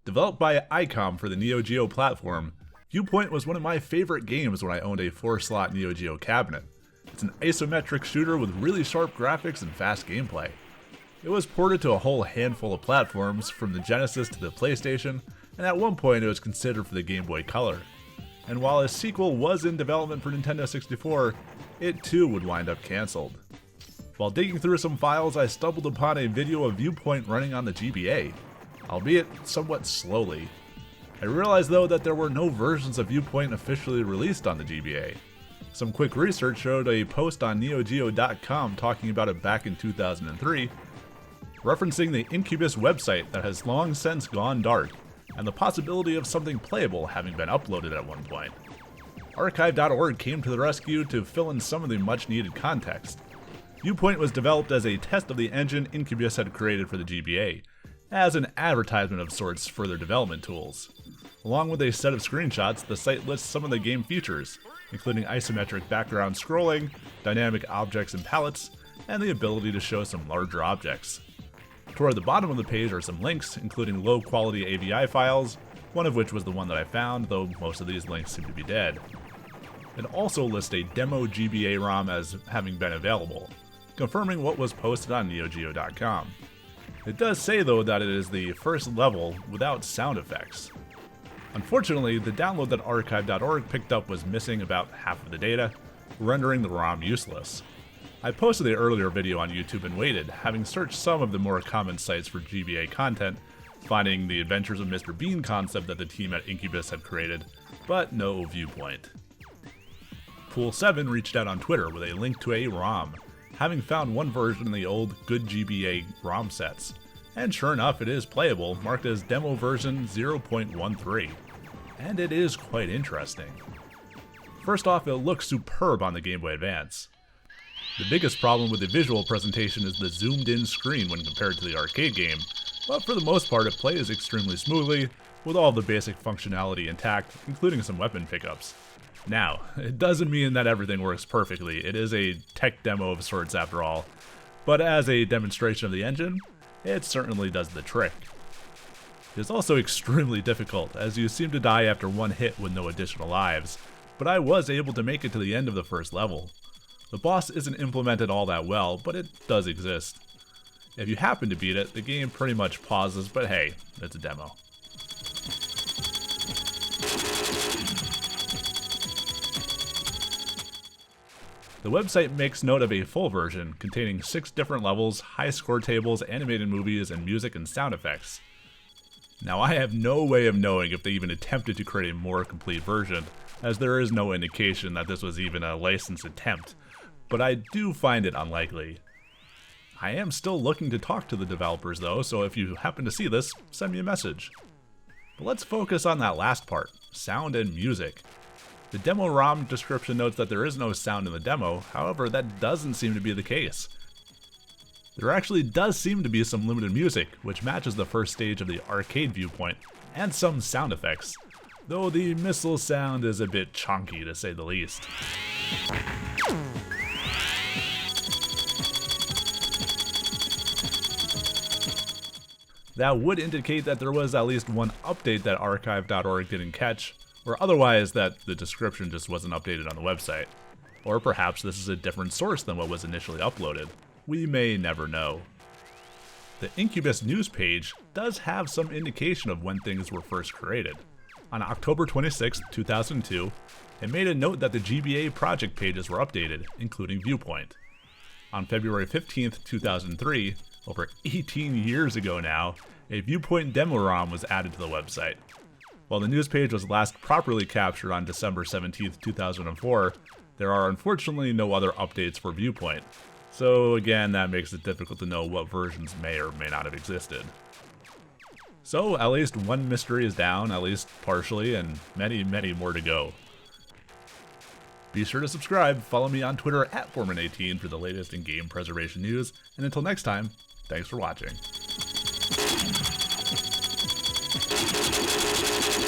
Developed by ICOM for the neo-geo platform, Viewpoint was one of my favorite games when I owned a 4-slot neo-geo cabinet. It's an isometric shooter with really sharp graphics and fast gameplay. It was ported to a whole handful of platforms, from the Genesis to the PlayStation, and at one point it was considered for the Game Boy Color. And while a sequel was in development for Nintendo 64, it too would wind up cancelled. While digging through some files, I stumbled upon a video of Viewpoint running on the GBA, albeit somewhat slowly. I realized though that there were no versions of Viewpoint officially released on the GBA. Some quick research showed a post on neo-geo.com talking about it back in 2003, referencing the Incubus website that has long since gone dark, and the possibility of something playable having been uploaded at one point. Archive.org came to the rescue to fill in some of the much needed context. Viewpoint was developed as a test of the engine Incubus had created for the GBA, as an advertisement of sorts for their development tools. Along with a set of screenshots, the site lists some of the game features, including isometric background scrolling, dynamic objects and palettes, and the ability to show some larger objects. Toward the bottom of the page are some links, including low-quality AVI files, one of which was the one that I found, though most of these links seem to be dead. It also lists a demo GBA ROM as having been available, confirming what was posted on neo-geo.com. It does say though that it is the first level without sound effects. Unfortunately, the download that archive.org picked up was missing about half of the data, rendering the ROM useless. I posted the earlier video on YouTube and waited, having searched some of the more common sites for GBA content, finding the Adventures of Mr. Bean concept that the team at Incubus had created, but no Viewpoint. Pool7 reached out on Twitter with a link to a ROM, having found one version in the old GoodGBA ROM sets. And sure enough, it is playable, marked as demo version 0.13. And it is quite interesting. First off, it looks superb on the Game Boy Advance. The biggest problem with the visual presentation is the zoomed-in screen when compared to the arcade game, but for the most part it plays extremely smoothly, with all the basic functionality intact, including some weapon pickups. Now, it doesn't mean that everything works perfectly, it is a tech demo of sorts after all, but as a demonstration of the engine, it certainly does the trick. It is also extremely difficult, as you seem to die after one hit with no additional lives, but I was able to make it to the end of the first level. The boss isn't implemented all that well, but it does exist. If you happen to beat it, the game pretty much pauses, but hey, it's a demo. The website makes note of a full version containing 6 different levels, high score tables, animated movies, and music and sound effects. Now I have no way of knowing if they even attempted to create a more complete version, as there is no indication that this was even a licensed attempt, but I do find it unlikely. I am still looking to talk to the developers though, so if you happen to see this, send me a message. But let's focus on that last part, sound and music. The demo ROM description notes that there is no sound in the demo, however that doesn't seem to be the case. There actually does seem to be some limited music, which matches the first stage of the arcade Viewpoint, and some sound effects, though the missile sound is a bit chunky to say the least. That would indicate that there was at least one update that archive.org didn't catch, or otherwise that the description just wasn't updated on the website. Or perhaps this is a different source than what was initially uploaded. We may never know. The Incubus news page does have some indication of when things were first created. On October 26, 2002, it made a note that the GBA project pages were updated, including Viewpoint. On February 15, 2003, over 18 years ago now, a Viewpoint demo ROM was added to the website. While the news page was last properly captured on December 17, 2004, there are unfortunately no other updates for Viewpoint. So again, that makes it difficult to know what versions may or may not have existed. So at least one mystery is down, at least partially, and many, many more to go. Be sure to subscribe, follow me on Twitter @Foreman18 for the latest in game preservation news, and until next time, thanks for watching.